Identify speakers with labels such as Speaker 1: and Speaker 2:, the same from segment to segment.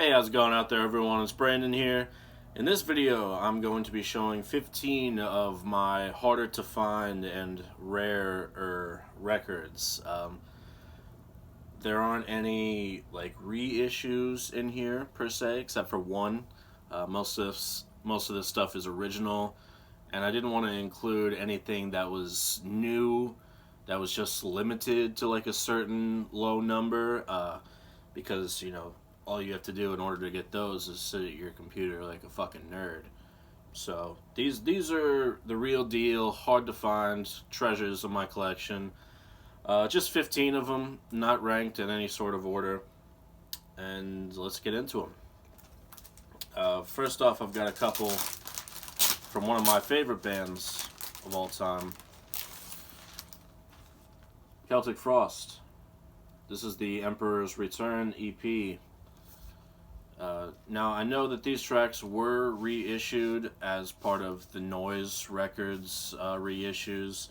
Speaker 1: Hey, how's it going out there, everyone? It's Brandon here. In this video, I'm going to be showing 15 of my harder to find and rarer records. There aren't any reissues in here per se, except for one. Most of this stuff is original, and I didn't want to include anything that was new, that was just limited to like a certain low number, because all you have to do in order to get those is sit at your computer like a fucking nerd. So these are the real deal, hard to find treasures of my collection. Just 15 of them, not ranked in any sort of order. And let's get into them. First off, I've got a couple from one of my favorite bands of all time, Celtic Frost. This is the Emperor's Return EP. Now, I know that these tracks were reissued as part of the Noise Records reissues,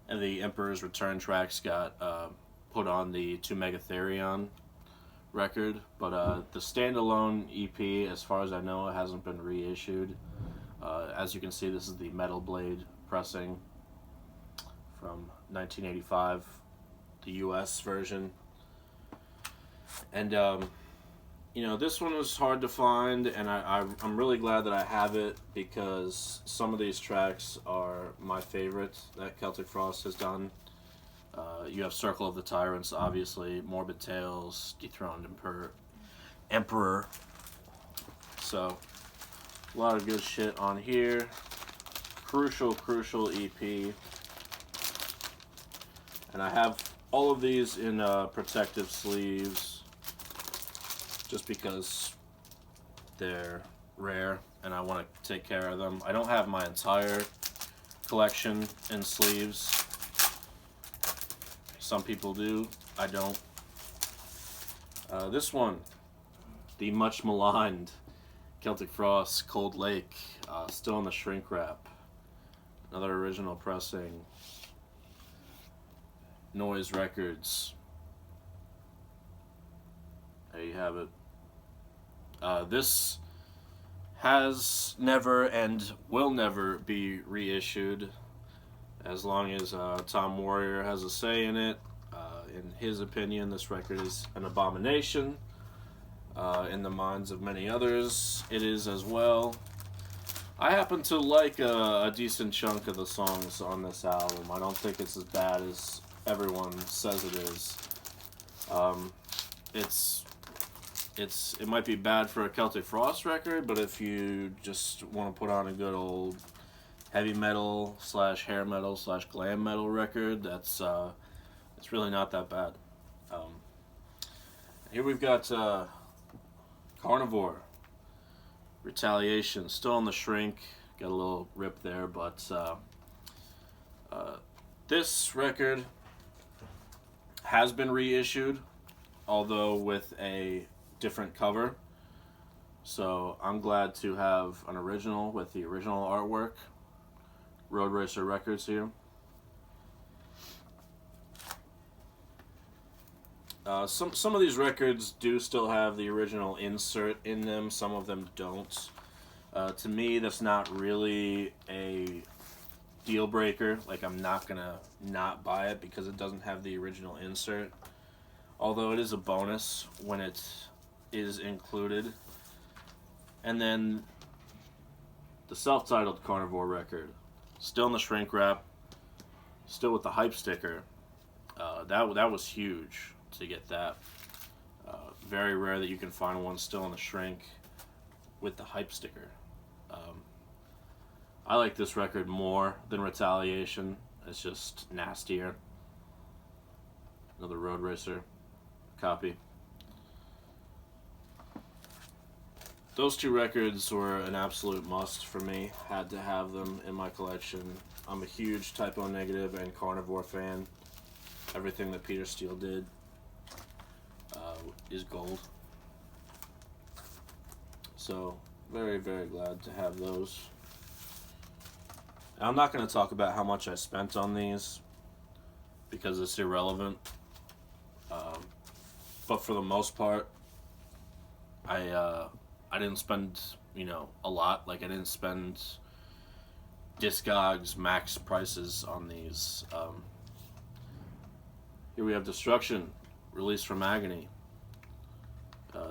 Speaker 1: and the Emperor's Return tracks got put on the To Megatherion record, but the standalone EP, as far as I know, it hasn't been reissued. As you can see, this is the Metal Blade pressing from 1985, the US version. And this one was hard to find, and I'm really glad that I have it, because some of these tracks are my favorites that Celtic Frost has done. You have Circle of the Tyrants, obviously, Morbid Tales, Dethroned Emperor. So, a lot of good shit on here. Crucial EP. And I have all of these in protective sleeves, just because they're rare and I want to take care of them. I don't have my entire collection in sleeves. Some people do. I don't. This one, the much maligned Celtic Frost Cold Lake, still in the shrink wrap. Another original pressing. Noise Records. There you have it. This has never and will never be reissued, as long as Tom Warrior has a say in it. In his opinion, this record is an abomination. In the minds of many others, it is as well. I happen to like a decent chunk of the songs on this album. I don't think it's as bad as everyone says it is. It might be bad for a Celtic Frost record, but if you just want to put on a good old heavy metal / hair metal / glam metal record, it's really not that bad. Here we've got Carnivore, Retaliation, still in the shrink. Got a little rip there, but this record has been reissued, although with a different cover. So I'm glad to have an original with the original artwork. Road Racer Records here. Some of these records do still have the original insert in them. Some of them don't. To me, that's not really a deal breaker. Like, I'm not gonna not buy it because it doesn't have the original insert. Although it is a bonus when it is included. And then the self-titled Carnivore record, still in the shrink wrap, still with the hype sticker. That was huge to get that. Very rare that you can find one still in the shrink with the hype sticker. I like this record more than Retaliation. It's just nastier. Another Road Racer copy. Those two records were an absolute must for me. Had to have them in my collection. I'm a huge Typo Negative and Carnivore fan. Everything that Peter Steele did is gold. So, very, very glad to have those. I'm not going to talk about how much I spent on these, because it's irrelevant. But for the most part, I didn't spend, a lot. Like, I didn't spend Discogs max prices on these. Here we have Destruction, Release from Agony.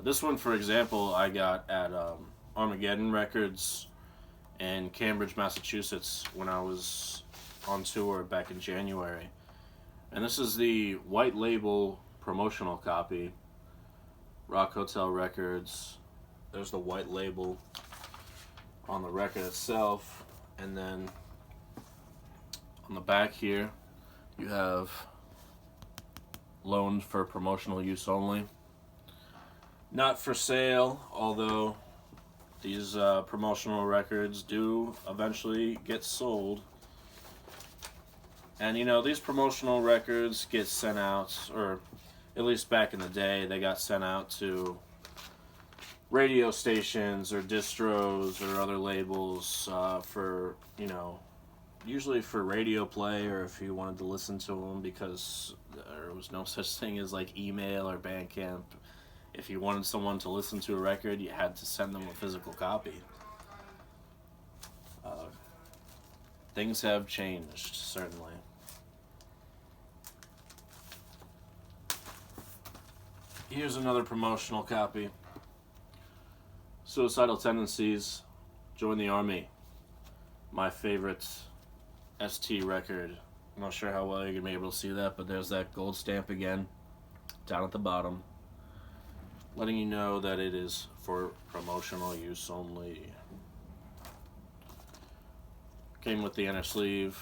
Speaker 1: This one, for example, I got at Armageddon Records in Cambridge, Massachusetts, when I was on tour back in January. And this is the white label promotional copy. Rock Hotel Records. There's the white label on the record itself. And then on the back here, you have loaned for promotional use only. Not for sale, although these promotional records do eventually get sold. And these promotional records get sent out, or at least back in the day, they got sent out to radio stations or distros or other labels for, usually for radio play, or if you wanted to listen to them, because there was no such thing as like email or Bandcamp. If you wanted someone to listen to a record, you had to send them a physical copy. Things have changed, certainly. Here's another promotional copy. Suicidal Tendencies, Join the Army. My favorite ST record. I'm not sure how well you're going to be able to see that, but there's that gold stamp again, down at the bottom, letting you know that it is for promotional use only. Came with the inner sleeve.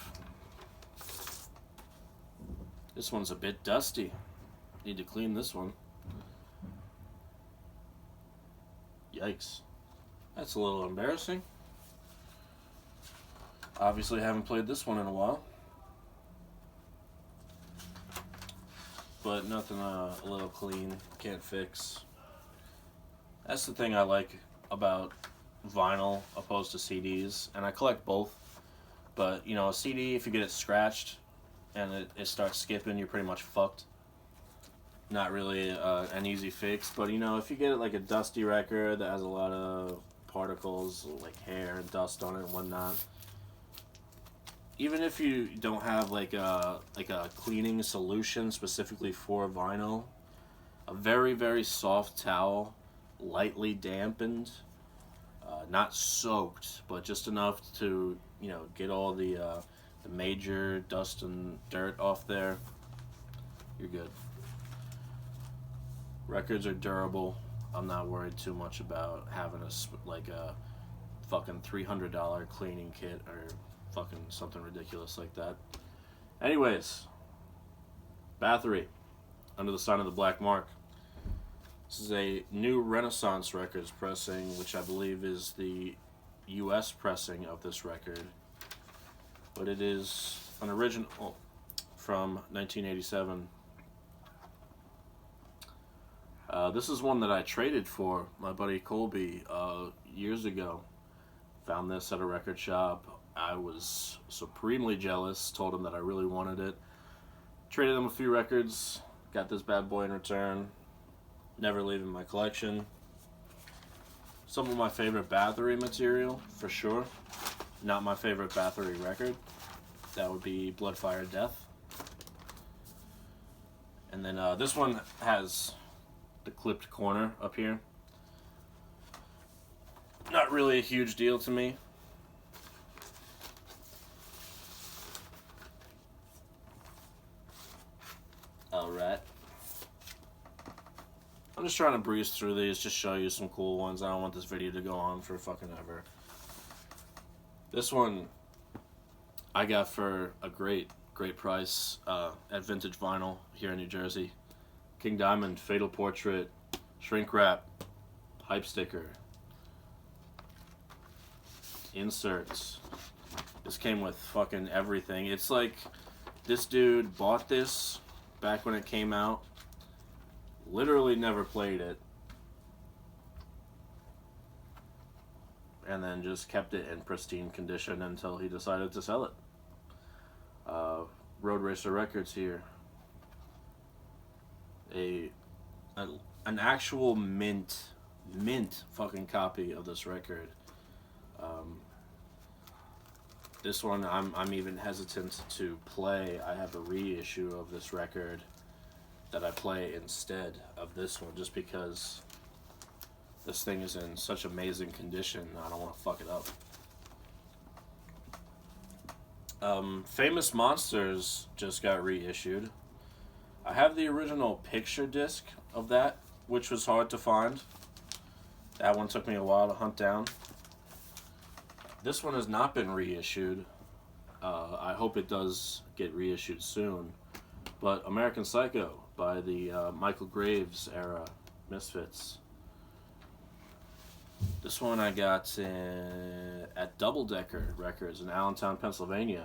Speaker 1: This one's a bit dusty. Need to clean this one. Yikes. That's a little embarrassing. Obviously haven't played this one in a while. But nothing a little clean can't fix. That's the thing I like about vinyl opposed to CDs. And I collect both. But, a CD, if you get it scratched and it starts skipping, you're pretty much fucked. Not really an easy fix, but if you get like a dusty record that has a lot of particles like hair and dust on it and whatnot, even if you don't have like a cleaning solution specifically for vinyl, a very, very soft towel, lightly dampened, not soaked, but just enough to get all the major dust and dirt off there, you're good. Records are durable. I'm not worried too much about having a fucking $300 cleaning kit or fucking something ridiculous like that. Anyways, Bathory, Under the Sign of the Black Mark. This is a new Renaissance Records pressing, which I believe is the US pressing of this record. But it is an original from 1987. This is one that I traded for my buddy Colby years ago. Found this at a record shop. I was supremely jealous, told him that I really wanted it. Traded him a few records, got this bad boy in return. Never leaving my collection. Some of my favorite Bathory material, for sure. Not my favorite Bathory record. That would be Bloodfire Death. And then this one has the clipped corner up here. Not really a huge deal to me. Alright. I'm just trying to breeze through these, just show you some cool ones. I don't want this video to go on for fucking ever. This one I got for a great price at Vintage Vinyl here in New Jersey. King Diamond, Fatal Portrait, Shrink Wrap, Hype Sticker, inserts. This came with fucking everything. It's like this dude bought this back when it came out, literally never played it, and then just kept it in pristine condition until he decided to sell it. Road Racer Records here. An actual mint mint fucking copy of this record. This one I'm even hesitant to play. I have a reissue of this record that I play instead of this one, just because this thing is in such amazing condition. I don't want to fuck it up. Famous Monsters just got reissued. I have the original picture disc of that, which was hard to find. That one took me a while to hunt down. This one has not been reissued. I hope it does get reissued soon. But American Psycho by the Michael Graves era Misfits. This one I got at Double Decker Records in Allentown, Pennsylvania,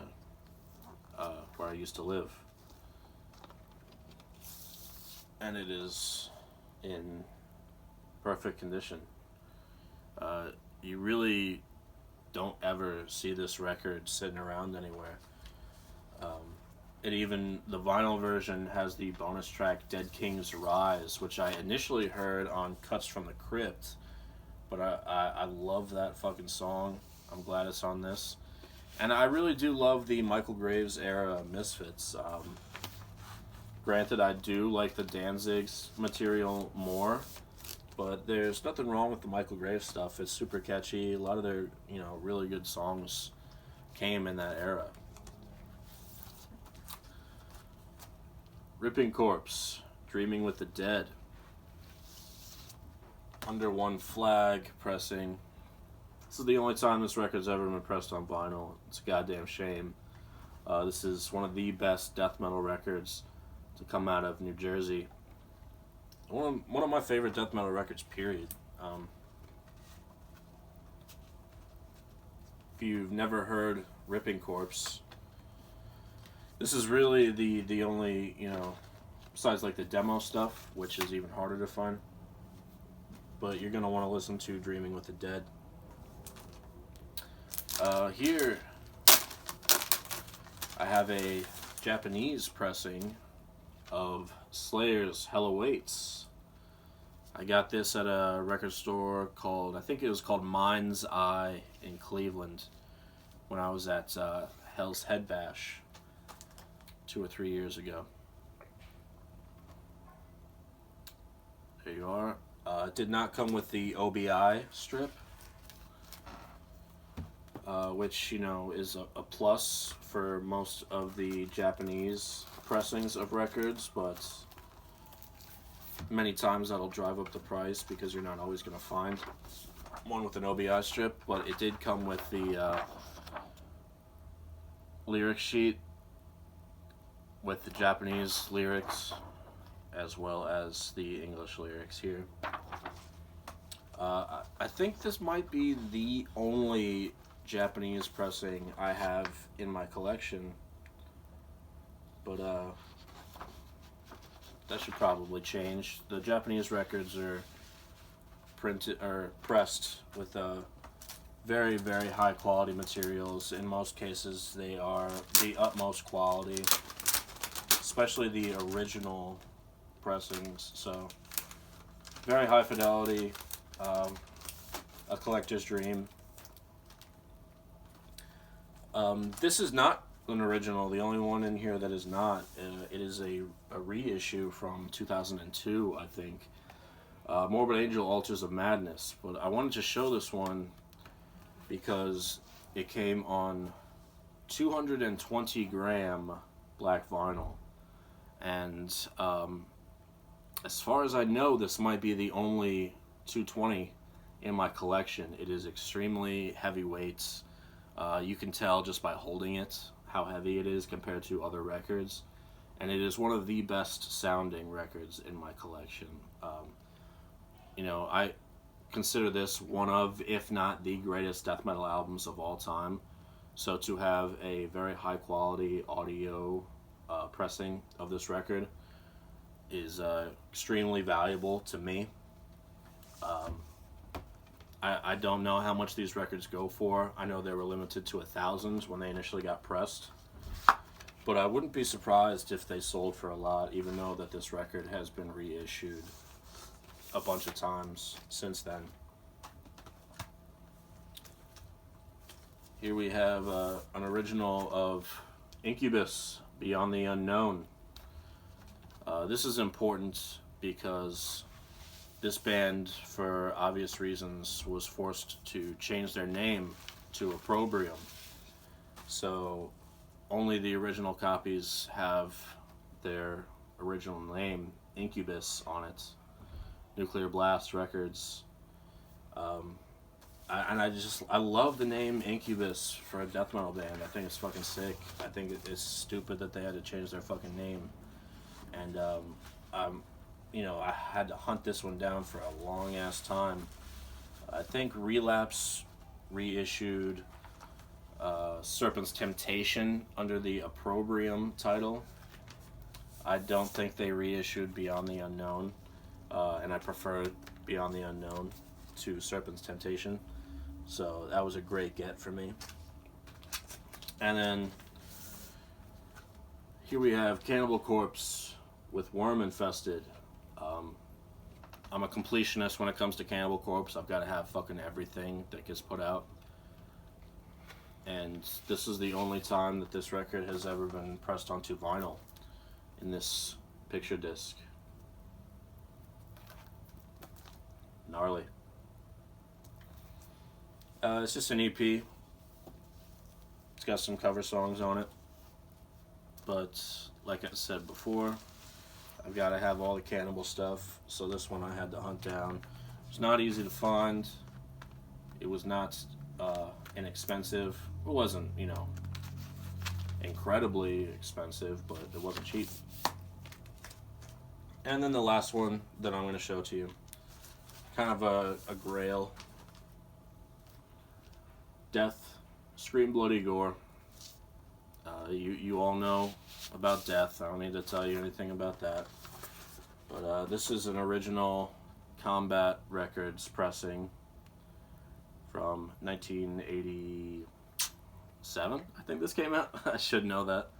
Speaker 1: where I used to live. And it is in perfect condition. You really don't ever see this record sitting around anywhere. The vinyl version has the bonus track Dead King's Rise, which I initially heard on Cuts from the Crypt, but I love that fucking song. I'm glad it's on this. And I really do love the Michael Graves era Misfits. Granted, I do like the Danzig's material more, but there's nothing wrong with the Michael Graves stuff. It's super catchy. A lot of their, really good songs came in that era. Ripping Corpse, Dreaming with the Dead. Under One Flag pressing. This is the only time this record's ever been pressed on vinyl. It's a goddamn shame. This is one of the best death metal records to come out of New Jersey. One of my favorite death metal records, period. If you've never heard Ripping Corpse, this is really the only, besides like the demo stuff, which is even harder to find. But you're going to want to listen to Dreaming with the Dead. Here, I have a Japanese pressing of Slayer's Hell Awaits. I got this at a record store I think it was called Mind's Eye in Cleveland when I was at Hell's Head Bash 2 or 3 years ago. There you are. It did not come with the OBI strip, which, is a plus for most of the Japanese pressings of records, but many times that'll drive up the price because you're not always going to find one with an OBI strip. But it did come with the lyric sheet with the Japanese lyrics as well as the English lyrics here. I think this might be the only Japanese pressing I have in my collection, but that should probably change. The Japanese records are pressed with very, very high quality materials. In most cases, they are the utmost quality, especially the original pressings. So, very high fidelity, a collector's dream. This is not an original. The only one in here that is not. It is a reissue from 2002, I think. Morbid Angel, Altars of Madness. But I wanted to show this one because it came on 220 gram black vinyl. And as far as I know, this might be the only 220 in my collection. It is extremely heavyweight. You can tell just by holding it how heavy it is compared to other records, and it is one of the best sounding records in my collection. I consider this one of, if not the greatest death metal albums of all time. So to have a very high quality audio pressing of this record is extremely valuable to me. I don't know how much these records go for. I know they were limited to 1,000 when they initially got pressed. But I wouldn't be surprised if they sold for a lot, even though that this record has been reissued. a bunch of times since then. Here we have an original of Incubus, Beyond the Unknown. This is important because this band, for obvious reasons, was forced to change their name to Opprobrium. So only the original copies have their original name, Incubus, on it. Nuclear Blast Records. I love the name Incubus for a death metal band. I think it's fucking sick. I think it's stupid that they had to change their fucking name. And I had to hunt this one down for a long ass time. I think Relapse reissued Serpent's Temptation under the Opprobrium title. I don't think they reissued Beyond the Unknown, and I prefer Beyond the Unknown to Serpent's Temptation. So that was a great get for me. And then here we have Cannibal Corpse with Worm Infested. I'm a completionist when it comes to Cannibal Corpse. I've got to have fucking everything that gets put out. And this is the only time that this record has ever been pressed onto vinyl in this picture disc. Gnarly. It's just an EP. It's got some cover songs on it. But, like I said before, I've got to have all the Cannibal stuff. So this one I had to hunt down. It's not easy to find. It was not inexpensive. It wasn't, incredibly expensive, but it wasn't cheap. And then the last one that I'm going to show to you. Kind of a Grail Death, Scream Bloody Gore. You all know about Death. I don't need to tell you anything about that. But this is an original Combat Records pressing from 1987. I think this came out. I should know that.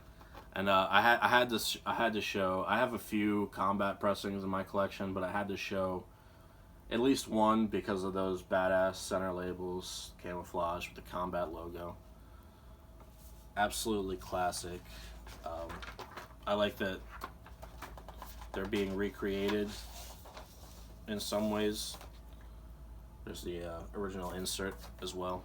Speaker 1: And I had to show. I have a few Combat pressings in my collection, but I had to show at least one because of those badass center labels, camouflage with the Combat logo. Absolutely classic. I like that they're being recreated in some ways. There's the original insert as well.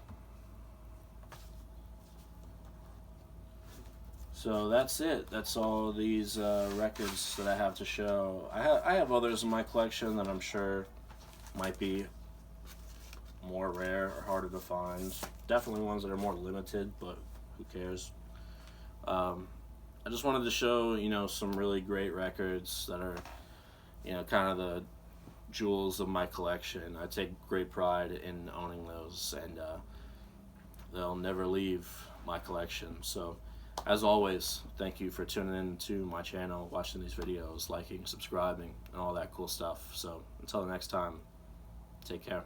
Speaker 1: So that's it. That's all these records that I have to show. I have others in my collection that I'm sure might be more rare or harder to find. Definitely ones that are more limited, but who cares? I just wanted to show, some really great records that are, kind of the jewels of my collection. I take great pride in owning those, and they'll never leave my collection. So, as always, thank you for tuning in to my channel, watching these videos, liking, subscribing, and all that cool stuff. So, until the next time, take care.